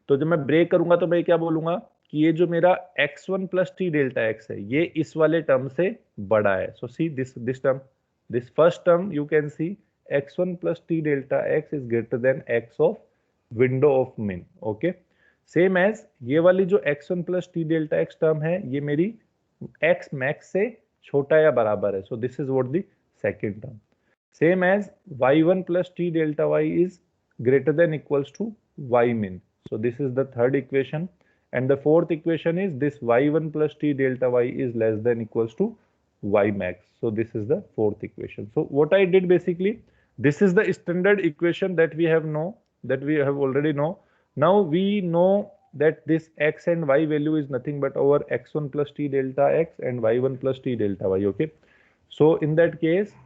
तो जब मैं ब्रेक करूंगा तो मैं क्या बोलूंगा कि ये जो मेरा x1 plus T delta x है ये इस वाले टर्म से बड़ा है. So see this term, this first term you can see x1 plus T delta X is greater than x of window of mean. Okay, same as ये वाली जो x1 plus T delta X term है ये मेरी x max से छोटा या बराबर है. सो this is what the second term. Same as y1 plus t delta y is greater than equals to y min. So this is the third equation. And the fourth equation is this y1 plus t delta y is less than equals to y max. So this is the fourth equation. So what I did basically, this is the standard equation that we have already know. Now we know that this x and y value is nothing but our x1 plus t delta x and y1 plus t delta y. Okay. So in that case,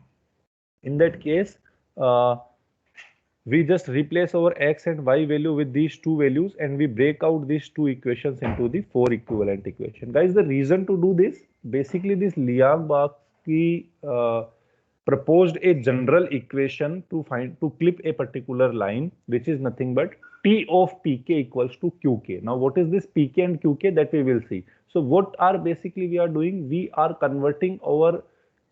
we just replace our x and y value with these two values and we break out these two equations into the four equivalent equation. Guys, the reason to do this, basically this Liang-Bakshi proposed a general equation to clip a particular line which is nothing but T of Pk equals to Qk. Now what is this Pk and Qk, that we will see. So what are basically we are doing, we are converting our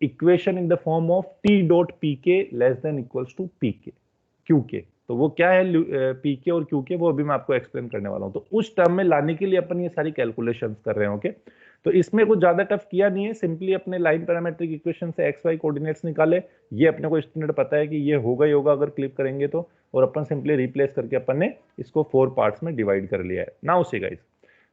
equation in the form of T dot P K less than equals to P K Q K. तो वो क्या है P के और Q के, वो अभी मैं आपको एक्सप्लेन करने वाला हूं. तो उस टर्म में लाने के लिए अपन ये सारी कैलकुलेशंस कर रहे हैं. ओके, तो इसमें कुछ ज्यादा टफ किया नहीं है, सिंपली अपने लाइन पैरामेट्रिक इक्वेशन से एक्स वाई कोऑर्डिनेट्स निकाले. ये अपने को स्टैंडर्ड पता है कि ये होगा ही होगा अगर क्लिप करेंगे तो, और अपन सिंपली रिप्लेस करके अपन ने इसको 4 पार्ट्स में डिवाइड कर लिया है. Now see guys,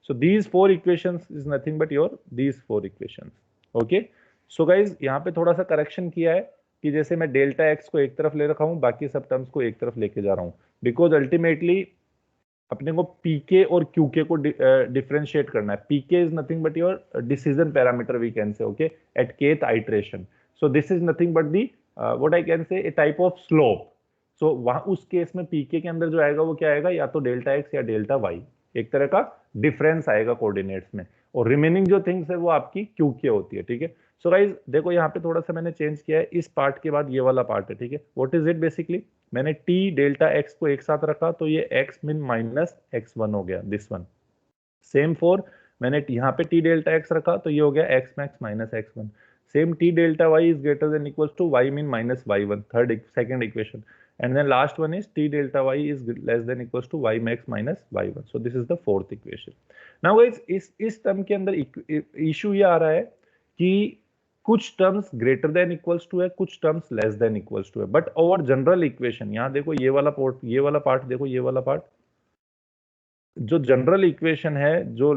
so these 4 equations is nothing but your these 4 equations. Okay, so guys यहाँ पे थोड़ा सा करेक्शन किया है कि जैसे मैं डेल्टा एक्स को एक तरफ ले रखा हूँ, बाकी सब टर्म्स को एक तरफ लेके जा रहा हूँ, बिकॉज अल्टीमेटली अपने को पीके और क्यूके को डिफरेंशिएट करना है. PK is nothing but your decision parameter we can say, okay, at kth iteration. So this is nothing but the what I can say a type of slope. So वहां उस case में पीके के अंदर जो आएगा वो क्या आएगा, या तो डेल्टा एक्स या डेल्टा वाई, एक तरह का डिफरेंस आएगा कोऑर्डिनेट्स में, और रिमेनिंग जो थिंग्स है वो आपकी क्यूके होती है. ठीक है, सो गाइज देखो यहाँ पे थोड़ा सा मैंने चेंज किया है, इस पार्ट के बाद ये वाला पार्ट है. ठीक है, व्हाट इज इट, बेसिकली मैंने टी डेल्टा एक्स को एक साथ रखा तो ये एक्स मिन माइनस एक्स वन हो गया, दिस वन. सेम फॉर मैंने यहाँ पे टी डेल्टा एक्स रखा तो ये हो गया x max minus x one. Same t delta y is greater than equals to y min minus y one, second equation. And then last one is t delta y is less than equals to y max minus y1. So this is the fourth equation. Now guys, इस term के अंदर issue ये आ रहा है कि कुछ terms greater than equals to है, कुछ terms less than equals to है. बट ओवर जनरल इक्वेशन, यहाँ देखो ये वाला पार्ट देखो, ये वाला पार्ट जो जनरल इक्वेशन है जो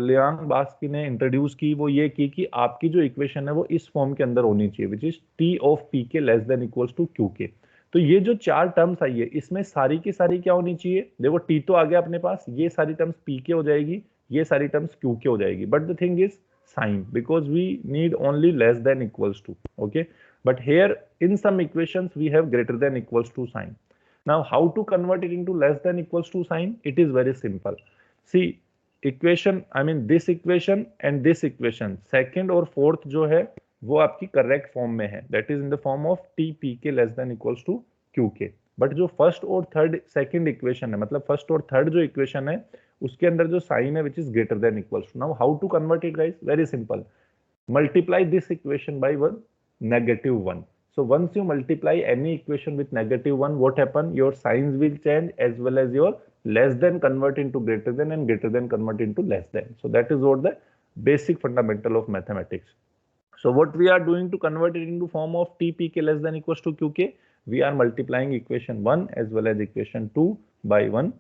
लियांग-बास्की ने इंट्रोड्यूस की, वो ये की कि आपकी जो इक्वेशन है वो इस फॉर्म के अंदर होनी चाहिए, which is T of P K less than equals to Q K. तो ये जो 4 टर्म्स आई है इसमें सारी की सारी क्या होनी चाहिए, देखो टी तो आ गया अपने पास, ये सारी टर्म्स पी के हो जाएगी, ये सारी टर्म्स क्यू के हो जाएगी. But the thing is sign, because we need only less than equals to. Okay, but here in some equations we have greater than equals to sign. Now how to convert it into less than equals to sign? It is very simple. See, equation, I mean this equation and this equation, second और fourth जो है वो आपकी correct form में है, that is in the form of t p k less than equals to q k. But जो first और third second equation है, मतलब फर्स्ट और थर्ड जो इक्वेशन है उसके अंदर जो साइन है which is greater than equals to. Now how to convert it guys, very simple, multiply this equation by one negative one. So once you multiply any equation with negative 1, what happen? Your signs will change as well as your less than convert into greater than and greater than convert into less than. So that is what the basic fundamental of mathematics. So what we are doing to convert it into form of t p k less than equals to q k, we are multiplying equation 1 as well as equation 2 by 1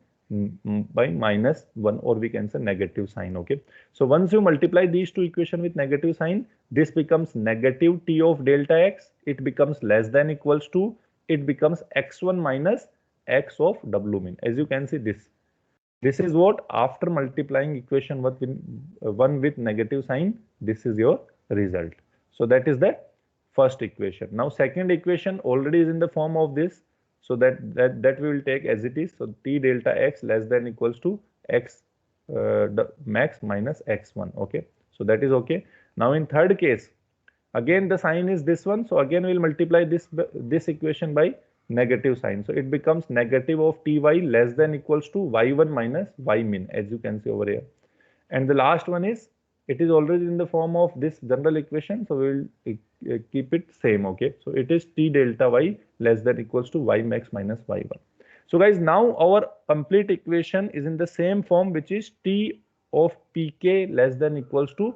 by minus 1, or we can say negative sign. Okay, so once you multiply these two equation with negative sign, this becomes negative t of delta x, it becomes less than equals to, it becomes x1 minus x of w min. As you can see, this is what after multiplying equation 1 with negative sign, this is your result. So that is the first equation. Now second equation already is in the form of this, so that we will take as it is. So t delta x less than equals to x max minus x1. Okay, so that is okay. Now in third case, again the sign is this one, so again we will multiply this equation by negative sign. So it becomes negative of ty less than equals to y1 minus y min, as you can see over here. And the last one is, it is already in the form of this general equation, so we will keep it same. Okay, so it is t delta y less than equals to y max minus y1. So guys, now our complete equation is in the same form, which is t of pk less than equals to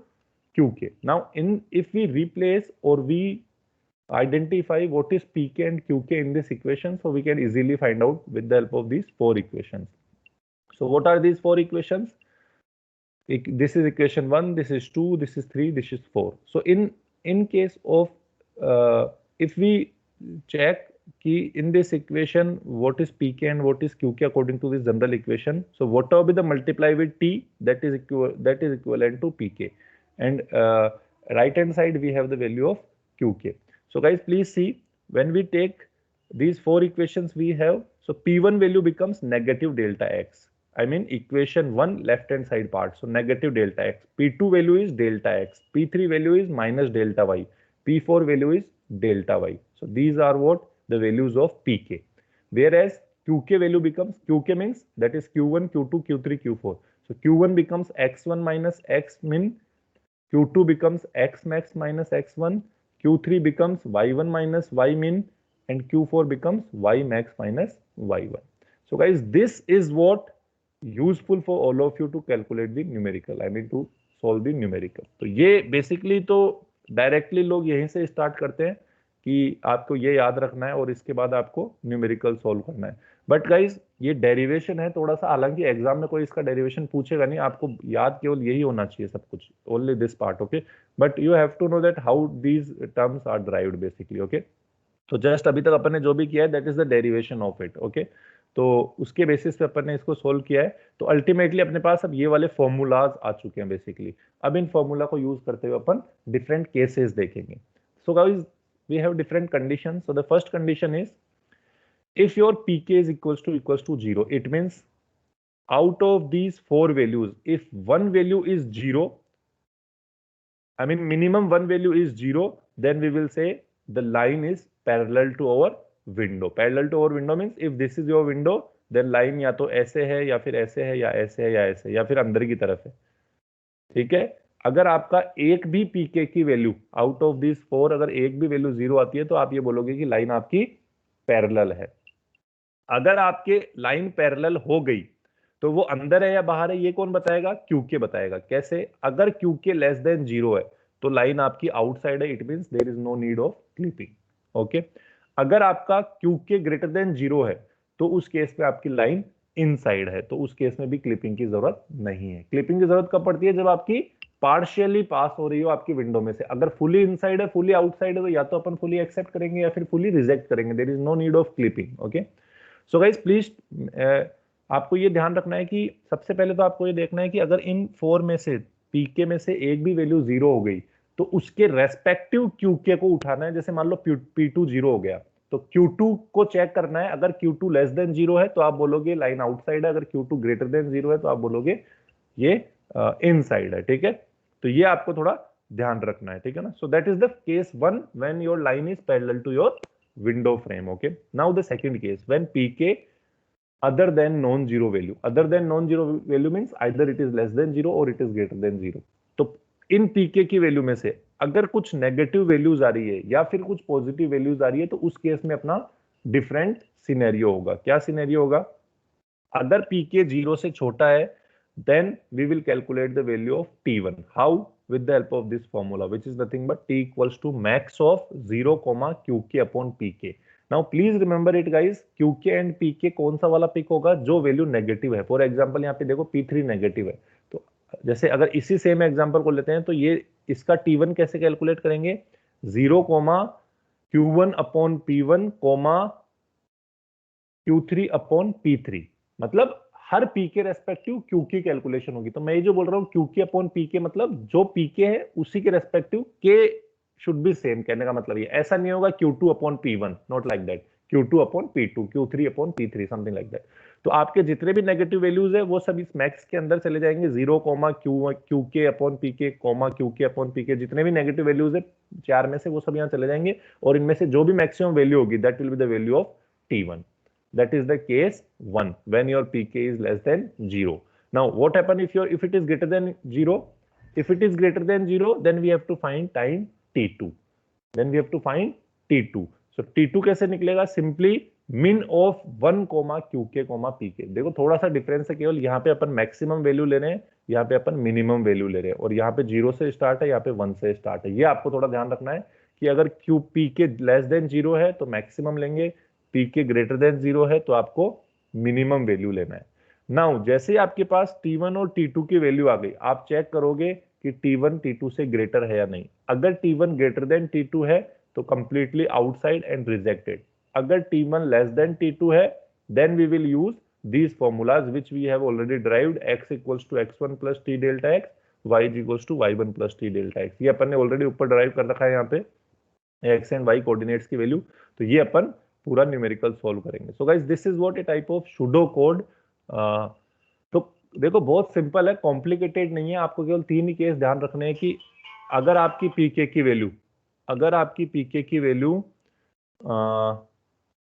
qk. Now if we replace or we identify what is pk and qk in this equation, so we can easily find out with the help of these four equations. So what are these four equations? This is equation 1, this is 2, this is 3, this is 4. So in case of if we check key in this equation what is pk and what is qk according to this general equation, so whatever be the multiply with t, that is equivalent to pk, and right hand side we have the value of qk. So guys, please see, when we take these four equations we have, so p1 value becomes negative delta x. I mean equation 1 left hand side part, so negative delta x. P2 value is delta x. P3 value is minus delta y. P4 value is delta y. So these are what the values of pk. Whereas qk value becomes, qk means that is q1, q2, q3, q4. So q1 becomes x1 minus x min, q2 becomes x max minus x1, q3 becomes y1 minus y min, and q4 becomes y max minus y1. So guys, this is what useful for all of you to calculate the numerical, I mean to solve the numerical. तो ये basically तो directly लोग यहीं से start करते हैं कि आपको ये याद रखना है और इसके बाद आपको न्यूमेरिकल सॉल्व करना है. बट गाइज ये डेरिवेशन है थोड़ा सा, हालांकि एग्जाम में कोई इसका डेरिवेशन पूछेगा नहीं, आपको याद केवल यही होना चाहिए सब कुछ, only this part. Okay, but you have to know that how these terms are derived basically. Okay, तो जस्ट अभी तक अपन ने जो भी किया है that is the derivation of it. Okay, तो उसके बेसिस पे अपन ने इसको सोल्व किया है. तो अल्टीमेटली अपने पास अब ये वाले फॉर्मूलाज आ चुके हैं बेसिकली. अब इन फॉर्मूला को यूज करते हुए अपन डिफरेंट केसेस देखेंगे. So guys, we have different conditions. So the first condition is, if your pk is equals to 0, it means out of these four values, if one value is 0, I mean minimum one value is 0, then we will say the line is parallel to our window. Parallel to our window means if this is your window, then line या तो ऐसे है या फिर ऐसे है या ऐसे है या ऐसे या फिर अंदर की तरफ है. ठीक है, अगर आपका एक भी पीके की value out of this four, अगर एक भी वैल्यू 0 आती है तो आप ये बोलोगे कि लाइन आपकी पैरेलल है. अगर आपके लाइन पैरेलल हो गई तो वो अंदर है या बाहर है ये कौन बताएगा? क्यूके बताएगा. कैसे? अगर क्यूके लेस देन 0 है तो लाइन आपकी आउटसाइड है, it means there is no need of clipping. Okay, अगर आपका क्यूके ग्रेटर देन 0 है तो उस केस में आपकी लाइन इनसाइड है, तो उस केस में भी क्लिपिंग की जरूरत नहीं है. क्लिपिंग की जरूरत कब पड़ती है? जब आपकी पार्शियली पास हो रही हो आपकी विंडो में से. अगर फुली इनसाइड है, फुली आउटसाइड है, तो या तो अपन फुली एक्सेप्ट करेंगे या फिर फुली रिजेक्ट करेंगे. There is no need of clipping. Okay, so guys please आपको ये ध्यान रखना है कि सबसे पहले तो आपको ये देखना है कि अगर इन फोर में से पीके में से एक भी वैल्यू 0 हो गई तो उसके रेस्पेक्टिव क्यूके को उठाना है. जैसे मान लो P2 0 हो गया तो Q2 को चेक करना है. अगर Q2 लेस देन 0 है तो आप बोलोगे लाइन आउटसाइड है, अगर Q2 ग्रेटर देन 0 है तो आप बोलोगे ये इनसाइड है. ठीक है, तो ये आपको थोड़ा ध्यान रखना है. ठीक है ना. So that is the case 1 when your line is parallel to your window frame. Okay, now the second case when pk other than non-zero value. Other than non-zero value means either it is less than 0 or it is greater than 0. तो इन pk की value में से अगर कुछ negative values आ रही है या फिर कुछ पॉजिटिव वैल्यूज आ रही है तो उस केस में अपना डिफरेंट सिनेरियो होगा. क्या सिनेरियो होगा? अगर pk 0 से छोटा है then we will calculate the value of t1. How? With the help of this formula, which is nothing but t equals to max of 0 qk upon pk. Now please remember it guys, QK and PK कौन सा वाला pick होगा? जो value negative है. For example यहाँ पे देखो P3 negative है, तो जैसे अगर इसी सेम एग्जांपल को लेते हैं तो ये इसका T1 कैसे कैलकुलेट करेंगे? 0 Q1 upon P1 Q3 upon P3. मतलब हर पी के रेस्पेक्टिव क्यू की कैलकुलेशन होगी. तो मैं ये जो बोल रहा हूँ क्यूके अपॉन पी के, मतलब जो पीके है उसी के रेस्पेक्टिव के शुड बी सेम. कहने का मतलब ये ऐसा नहीं होगा Q2 upon P1, not like that. Q2 upon P2, Q3 upon P3, something like that. तो आपके जितने भी नेगेटिव वैल्यूज है वो सब इस मैक्स के अंदर चले जाएंगे. 0 QK upon PK, QK upon PK, जितने भी नेगेटिव वैल्यूज है चार में से वो सब यहाँ चले जाएंगे और इनमें से जो भी मैक्सिमम वैल्यू होगी that will be the value of T1. That is the case 1 when your pk is less than 0. Now what happen if it is greater than 0? If it is greater than 0, then we have to find time T2. Then we have to find T2. So T2 कैसे निकलेगा? Simply min of 1, QK, PK. देखो थोड़ा सा difference है, केवल यहाँ पे अपन maximum value ले रहे हैं, यहाँ पे अपन मिनिमम वैल्यू ले रहे हैं, और यहाँ पे 0 से स्टार्ट है, यहाँ पे 1 से स्टार्ट है। ये आपको थोड़ा ध्यान रखना है कि अगर क्यू पीके लेस देन 0 है तो मैक्सिमम लेंगे, पीके ग्रेटर देन 0 है तो आपको मिनिमम वैल्यू लेना है। नाउ जैसे आपके पास T1 और T2 की वैल्यू आ गई, आप चेक करोगे कि T1 T2 से ग्रेटर है या नहीं। अगर T1 ग्रेटर देन T2 है तो कंप्लीटली आउटसाइड एंड रिजेक्टेड। अगर T1 लेस देन T2 है, then we will use these formulas which we have already derived, x equals to x1 plus t delta x, y is equals to y1 plus t delta x। ये अपन ने already ऊपर derive कर रखा है यहाँ पे x and y coordinates की value, तो ये अपन पूरा न्यूमेरिकल सॉल्व करेंगे। So guys this is what A type of pseudo code. तो देखो बहुत सिंपल है, कॉम्प्लिकेटेड नहीं है। आपको केवल 3 ही केस ध्यान रखने हैं कि अगर आपकी पीके की वैल्यू,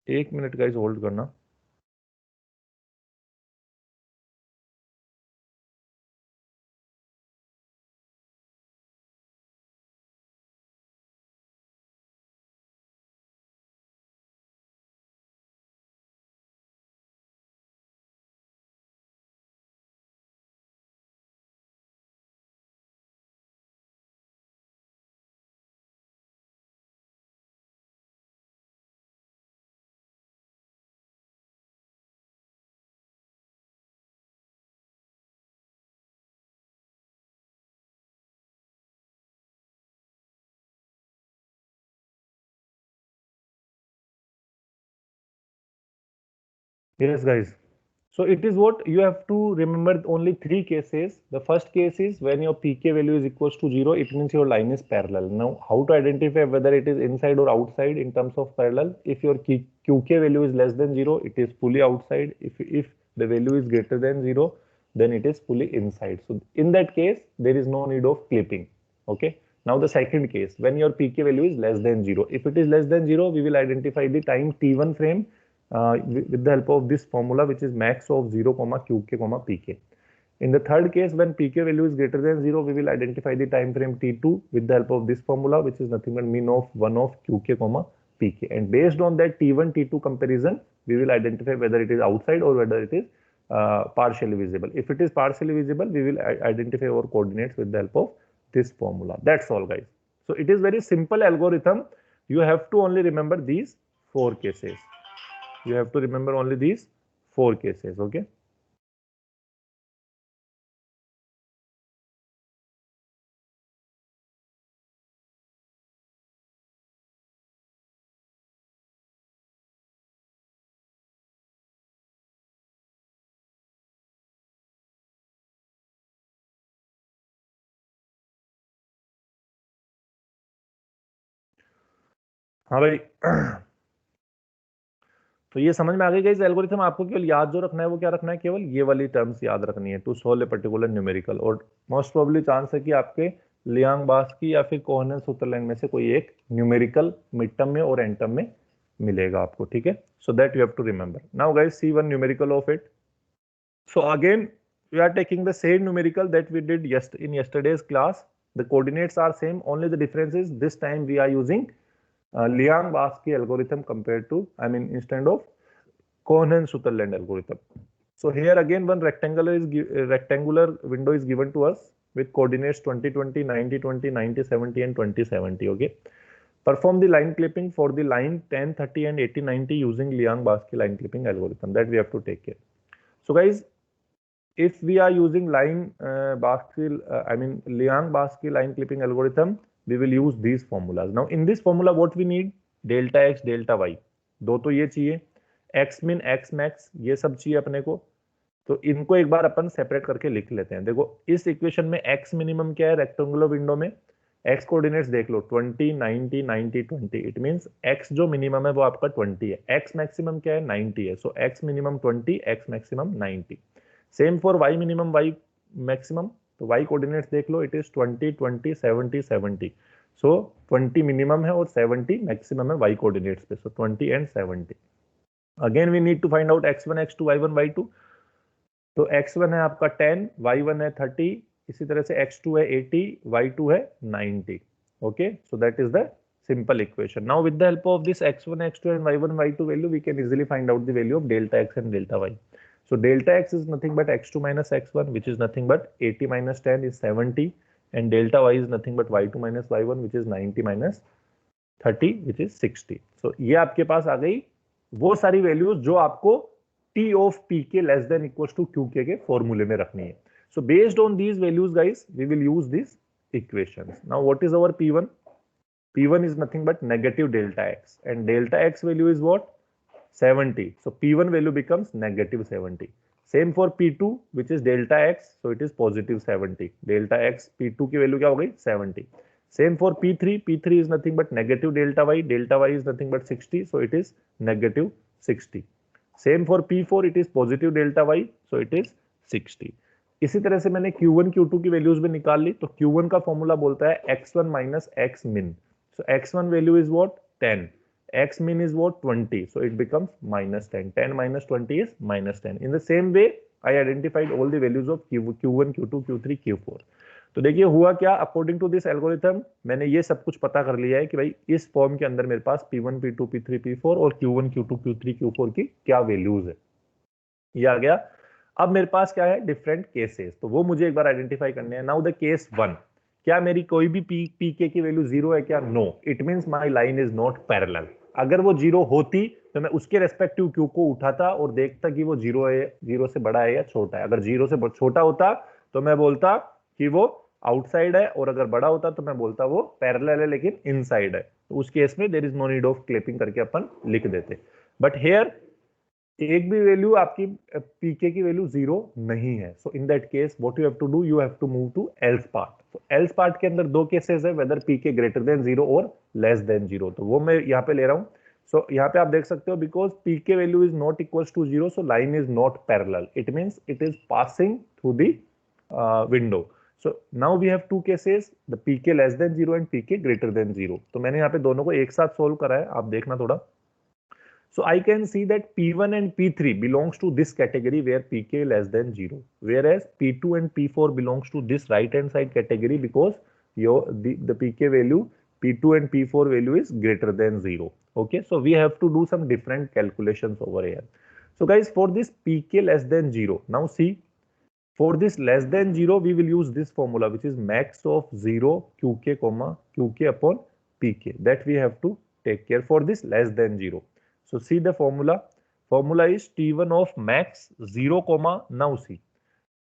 एक मिनट गाइस होल्ड करना। Yes, guys. So it is what you have to remember, only 3 cases. The first case is when your pk value is equals to 0, it means your line is parallel. Now how to identify whether it is inside or outside in terms of parallel? If your qk value is less than 0, it is fully outside. If the value is greater than 0, then it is fully inside. So in that case, there is no need of clipping. Okay. Now the second case, when your pk value is less than 0. If it is less than 0, we will identify the time t1 frame with the help of this formula, which is max of 0, qk, pk. In the third case, when pk value is greater than 0, we will identify the time frame t2 with the help of this formula, which is nothing but min of 1 of qk, pk. And based on that t1 t2 comparison, we will identify whether it is outside or whether it is partially visible. If it is partially visible, we will identify our coordinates with the help of this formula. That's all, guys. So it is very simple algorithm. You have to only remember these 4 cases. You have to remember only these 4 cases. Okay. हाँ भाई, तो ये समझ में आ गई guys algorithm. आपको केवल याद जो रखना है वो क्या रखना है, केवल ये वाली टर्म्स याद रखनी है to solve a particular numerical. और मोस्ट प्रोबेबली चांस है कि आपके लियांग-बास्की या फिर कोहेन-सुतरलैंड में से कोई एक न्यूमेरिकल मिड टर्म में और एंड टर्म में मिलेगा आपको, ठीक है। So that you have to remember. Now guys see one numerical of it. So again we are taking the same numerical that we did in yesterday's class. The coordinates are same, only the difference is this time we are using Liang-Baski algorithm compared to, instead of Cohen-Sutherland algorithm. So here again one rectangular window is given to us with coordinates 20, 20, 90, 20, 90, 70 and 20, 70. Okay. Perform the line clipping for the line 10, 30 and 80, 90 using Liang-Baski line clipping algorithm. That we have to take care. So guys, if we are using Liang-Baski line clipping algorithm, we will use these formulas. Now in this formula what we need, delta x, delta y, दो तो ये चाहिए, x min, x max, ये सब चाहिए अपने को। तो इनको एक बार अपन सेपरेट करके लिख लेते हैं। देखो इस इक्वेशन में x मिनिमम क्या है, रेक्टेंगुलर विंडो में x कोऑर्डिनेट्स देख लो 20, 90, 90, 20। इट मींस x जो मिनिमम है वो आपका 20 है, x मैक्सिमम क्या है 90 है। So x minimum 20, x maximum 90। Same for y minimum, y maximum, तो y कोऑर्डिनेट्स देख लो, इट इज 20, 20, 70, 70। सो 20 मिनिमम है और 70 मैक्सिमम है y कोऑर्डिनेट्स पे, so 20 and 70। Again we need to find out x1 x2 y1 y2। तो x1 है आपका 10, y1 है 30, इसी तरह से x2 है 80, y2 है 90। Okay, so that is the simple equation. Now with the help of this x1 x2 and y1 y2 value, we can easily find out the value of delta x and delta y. So delta x is nothing but x2 minus x1, which is nothing but 80 minus 10 is 70, and delta y is nothing but y2 minus y1, which is 90 minus 30, which is 60. So ये आपके पास आ गई वो सारी values जो आपको T of Pk less than equals to Qk के फॉर्मूले में रखनी है. So based on these values, guys, we will use these equations. Now what is our P1? P1 is nothing but negative delta x, and delta x value is what? 70. So P1 value becomes negative 70. Same for P2, which is delta x, so it is positive 70. Delta x P2 की value क्या हो गई? 70. Same for P3. P3 is nothing but negative delta y. Delta y is nothing but 60, so it is negative 60. Same for P4, it is positive delta y, so it is 60. इसी तरह से मैंने Q1 Q2 की values भी निकाल ली, तो Q1 का formula बोलता है x1 minus x min. So x1 value is what? 10. X min is what? 20. So it becomes minus 10. 10 minus 20 is minus 10. In the same way, I identified all the values of Q1, Q2, Q3, Q4. तो देखिए हुआ क्या, according to this algorithm मैंने ये सब कुछ पता कर लिया है कि भाई इस फॉर्म के अंदर मेरे पास P1, P2, P3, P4 और Q1, Q2, Q3, Q4 की क्या वैल्यूज है, ये आ गया। अब मेरे पास क्या है? डिफरेंट केसेस, तो वो मुझे एक बार आइडेंटिफाई करने हैं। नाउ द केस 1, क्या मेरी कोई भी पीके की वैल्यू जीरो है क्या? No, it means my line is not parallel. अगर वो जीरो होती तो मैं उसके रेस्पेक्टिव क्यू को उठाता और देखता कि वो जीरो है, जीरो से बड़ा है या छोटा है। अगर जीरो से छोटा होता तो मैं बोलता कि वो आउटसाइड है, और अगर बड़ा होता तो मैं बोलता वो पैरेलल है लेकिन इनसाइड है। तो उस केस में there is no need of clipping करके अपन लिख देते। बट हेयर एक भी वैल्यू आपकी पीके की वैल्यू जीरो नहीं है। So in that case what you have to do, you have to move to else part. तो एल्स पार्ट के अंदर दो केसेस है, whether PK greater than zero और लेस देन जीरो, तो वो मैं यहाँ पे ले रहा हूँ। सो यहाँ पे आप देख सकते हो, because pk value is not equal to zero, so line is not parallel, it means it is passing through the window. So now we have two cases, the pk less than zero and pk greater than zero. तो मैंने यहाँ पे दोनों को एक साथ solve करा है, आप देखना थोड़ा। So I can see that P1 and P3 belongs to this category where Pk less than 0, whereas P2 and P4 belongs to this right hand side category because the Pk value, P2 and P4 value is greater than 0. Okay, so we have to do some different calculations over here. So guys, for this Pk less than 0, now see, for this less than 0 we will use this formula, which is max of 0 Qk comma Qk upon Pk, that we have to take care for this less than 0. So see the formula. Formula is T1 of max 0 comma, now see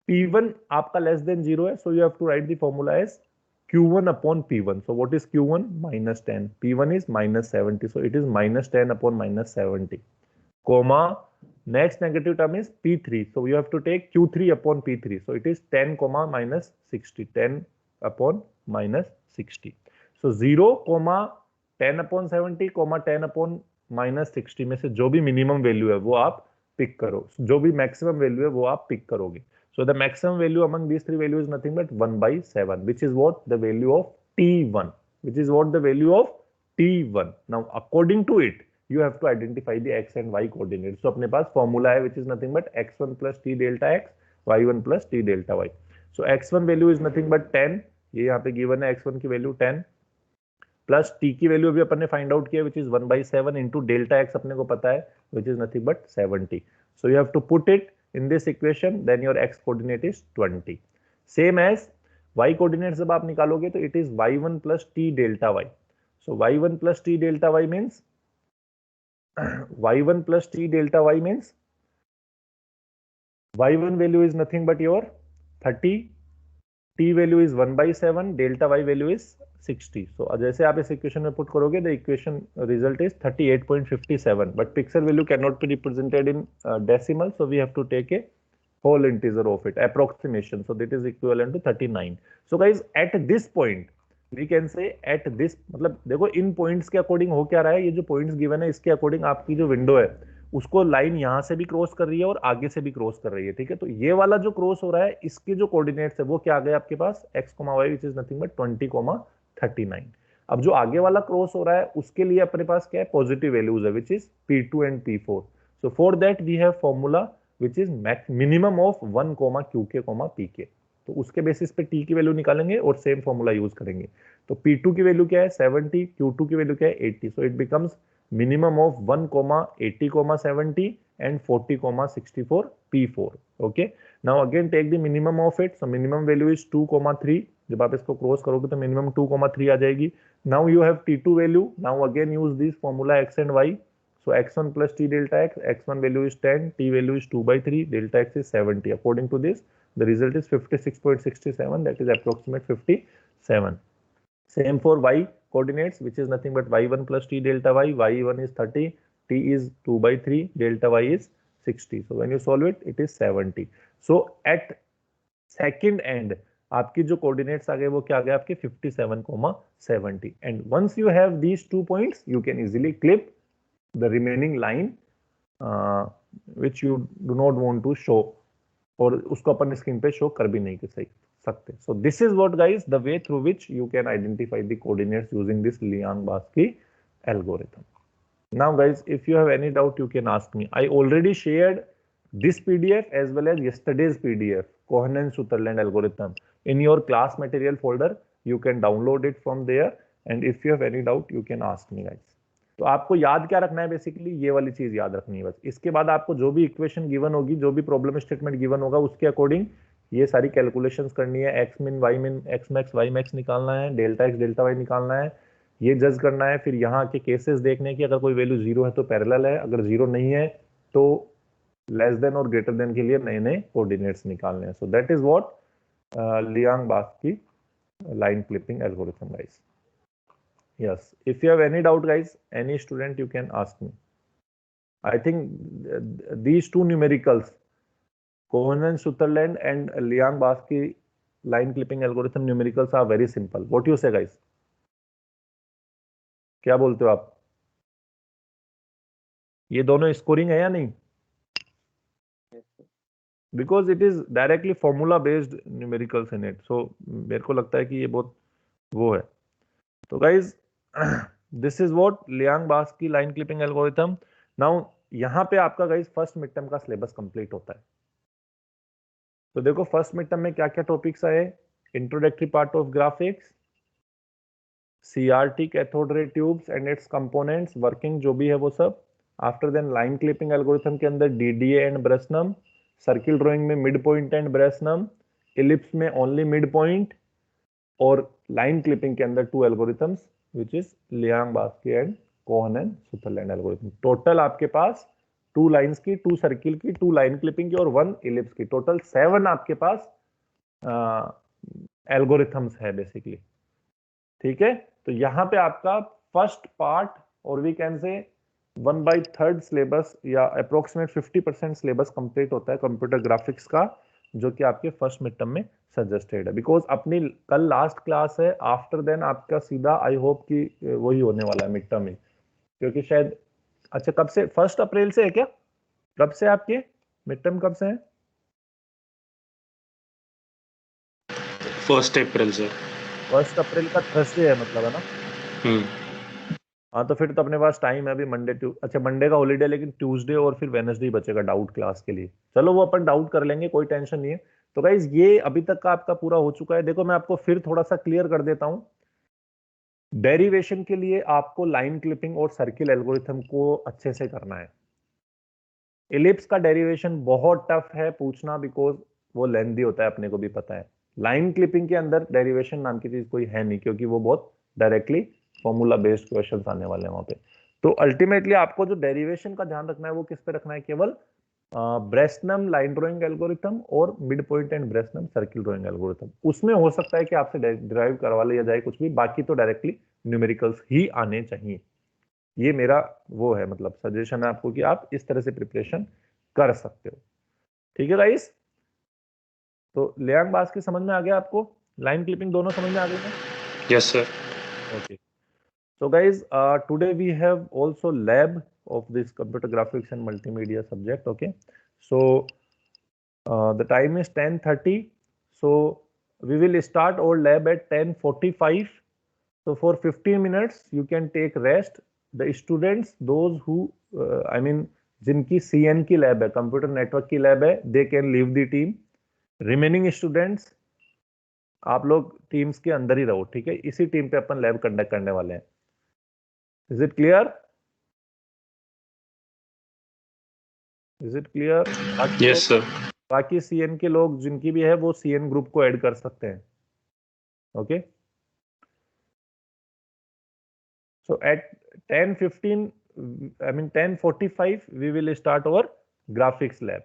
P1 आपका less than 0 है, so you have to write the formula as Q1 upon P1. So what is Q1? Minus 10. P1 is minus 70, so it is minus 10 upon minus 70. Comma, next negative term is P3, so you have to take Q3 upon P3. So it is 10 comma minus 60. 10 upon minus 60. So 0 comma 10 upon 70 comma 10 upon minus 60 में से जो भी minimum value है वो आप pick करो, जो भी मैक्सिमम वैल्यू है वो आप पिक करोगे। So the maximum value among these three value is nothing but 1/7, which is what the value of T1, which is what the value of T1. Now according to it you have to identify the x and y coordinates. So अपने पास formula है which is nothing but x1 plus t delta x, y1 plus t delta y. So x1 value is nothing but 10, ये यहाँ पे given है x1 की value 10, plus t की value अभी अपन ने फाइंड आउट किया, which is 1/7 into delta x अपने को पता है, which is nothing but 70. So you have to put it in this equation, then your x coordinate is 20. Same as y coordinate जब आप निकालोगे तो it is y1 plus T delta y. So y1 plus T delta y means y1 plus T delta y means y1 value is nothing but your 30, t value is 1/7, delta y value is 60. So जैसे आप इस equation में put करोगे, the equation result is 38.57, but pixel value can not be represented in decimal, so we have to take a whole integer of it, approximation, so that is equivalent to 39. So guys, at this point we can say at this, मतलब देखो इन points के according हो क्या रहा है, ये जो points given है इसके अकॉर्डिंग आपकी जो विंडो है उसको लाइन यहां से भी क्रॉस कर रही है और आगे से भी क्रॉस कर रही है, ठीक है। तो ये वाला जो क्रॉस हो रहा है इसके जो कोऑर्डिनेट्स है वो क्या आ गए आपके पास, x, y, which is nothing but 20, 39. अब जो आगे वाला क्रॉस हो रहा है उसके लिए अपने पास क्या है, पॉजिटिव वैल्यूज है, which is P2 and P4. So for that we have formula which is minimum of 1, qk, pk. तो उसके बेसिस पे t की वैल्यू निकालेंगे और सेम फॉर्मूला यूज करेंगे. तो p2 की वैल्यू क्या है 70, q2 की वैल्यू क्या है 80. So it becomes minimum of 1, 80, 70 and 40, 64 p4. Okay, now again take the minimum of it. So minimum value is 2, 3. जब आप इसको क्रॉस करोगे तो मिनिमम 2, 3 आ जाएगी. Now you have t2 value. Now again use this formula x and y. So x1 plus t delta x, x1 value is 10, t value is 2/3, delta x is 70. According to this, the result is 56.67, that is approximate 57. Same for y coordinates, which is nothing but y1 plus t delta y, y1 is 30, t is 2/3, delta y is 60. So when you solve it, it is 70. So at second end, आपकी जो coordinates आ गए वो क्या आ गए आपके 57, 70. And once you have these 2 points, you can easily clip the remaining line which you do not want to show, और उसको अपन screen पे शो कर भी नहीं सकते. So this is what guys the way through which you can identify the coordinates using this Liang-Baszki algorithm. Now guys, if you have any doubt you can ask me. I already shared this PDF as well as yesterday's PDF, Cohen-Sutherland algorithm, in your class material folder. You can download it from there, and if you have any doubt you can ask me guys. तो आपको याद क्या रखना है, basically ये वाली चीज याद रखनी है बस. इसके बाद आपको जो भी इक्वेशन गिवन होगी, जो भी प्रॉब्लम स्टेटमेंट गिवन होगा, उसके अकॉर्डिंग ये सारी कैलकुलेशंस करनी है. एक्स मिन, वाई मिन, एक्स मैक्स, वाई मैक्स निकालना है, डेल्टा एक्स, डेल्टा वाई निकालना है, ये जज करना है. फिर यहाँ के केसेस देखने की, अगर कोई वैल्यू 0 है तो पैरेलल है, अगर 0 नहीं है तो लेस देन और ग्रेटर देन के लिए नए नए कोऑर्डिनेट्स निकालने हैं. सो that is what Liang-Baszki line clipping algorithm guys. Yes, if you have any doubt guys, any student you can ask me. I think these two numericals, Cohen-Sutherland and Liang-Baszki line clipping algorithm numericals are very simple. What you say guys? क्या बोलते हो आप? ये दोनों scoring है या नहीं? Because it is directly formula based numericals in it. So मेरे को लगता है कि ये बहुत वो है. तो guys, this is what Liang-Baszki line clipping algorithm. Now यहाँ पे आपका guys फर्स्ट मिड टर्म का सिलेबस कंप्लीट होता है. तो देखो फर्स्ट मिड टर्म में क्या क्या टॉपिक्स आए. Introductory part of graphics, CRT cathode ray tubes and its components, working जो भी है वो सब. After then line clipping algorithm के अंदर DDA and Bresenham, circle drawing में mid point and Bresenham, ellipse में ओनली मिड पॉइंट, और लाइन क्लिपिंग के अंदर 2 algorithms which is Liang-Baszki and Cohen-Sutherland algorithm. Total आपके पास 2 लाइंस की, 2 सर्किल की, 2 लाइन क्लिपिंग की और 1 इलिप्स की, टोटल 7 आपके पास एल्गोरिथम्स है बेसिकली. ठीक है, तो यहाँ पे आपका फर्स्ट पार्ट और वी कैन से 1/3 सिलेबस या अप्रोक्सीमेट 50% सिलेबस कंप्लीट होता है कंप्यूटर ग्राफिक्स का, जो कि आपके फर्स्ट मिड टर्म में सजेस्टेड है. बिकॉज अपनी कल लास्ट क्लास है, आफ्टर देन आपका सीधा आई होप कि वही होने वाला है मिड टर्म में, क्योंकि शायद अच्छा कब से 1 अप्रैल से है क्या? कब से आपके मिड टर्म कब से है? 1 अप्रैल से. 1 अप्रैल का थर्सडे है मतलब, है ना? हाँ, तो फिर तो अपने पास टाइम है अभी. मंडे अच्छा मंडे का हॉलीडे, लेकिन ट्यूसडे और फिर वेडनेसडे बचेगा डाउट क्लास के लिए. चलो वो अपन डाउट कर लेंगे, कोई टेंशन नहीं है. तो गाइज ये अभी तक का आपका पूरा हो चुका है. देखो मैं आपको फिर थोड़ा सा क्लियर कर देता हूं. डेरिवेशन के लिए आपको लाइन क्लिपिंग और सर्किल एल्गोरिथम को अच्छे से करना है. इलिप्स का डेरिवेशन बहुत टफ है पूछना, बिकॉज वो लेंथी होता है, अपने को भी पता है. लाइन क्लिपिंग के अंदर डेरिवेशन नाम की चीज कोई है नहीं, क्योंकि वो बहुत डायरेक्टली फॉर्मूला बेस्ड क्वेश्चंस आने वाले हैं वहां पे. तो अल्टीमेटली आपको जो डेरिवेशन का ध्यान रखना है वो किस पे रखना है? केवल ब्रेसनम लाइन ड्राइंग एल्गोरिथम और mid point and Bresenham circle drawing algorithm. उसमें हो सकता है कि आपसे डिराइव करवा लिया जाए कुछ भी, बाकी तो डायरेक्टली न्यूमेरिकल्स ही आने चाहिए. ये मेरा वो है, मतलब सजेशन है आपको कि आप इस तरह से प्रिपरेशन कर सकते हो. ठीक है गाइस, तो Liang-Baszki समझ में आ गया आपको? लाइन क्लिपिंग दोनों समझ में आ गए? Yes sir. Okay. So guys, today we have also lab of this computer graphics and multimedia subject. Okay. So the time is 10:30. So we will start our lab at 10:45. So for 15 minutes you can take rest. The students, those who जिनकी CN की lab है, computer network की lab है, they can leave the team. Remaining students, आप लोग teams के अंदर ही रहो, ठीक है? इसी टीम पे अपन लैब कंडक्ट करने वाले हैं। Is it clear? Is it clear? बाकी यस लोग, सर। बाकी CN के लोग जिनकी भी है वो CN ग्रुप को ऐड कर सकते हैं। Okay, so at 10:15, I mean 10:45 we will start our graphics lab.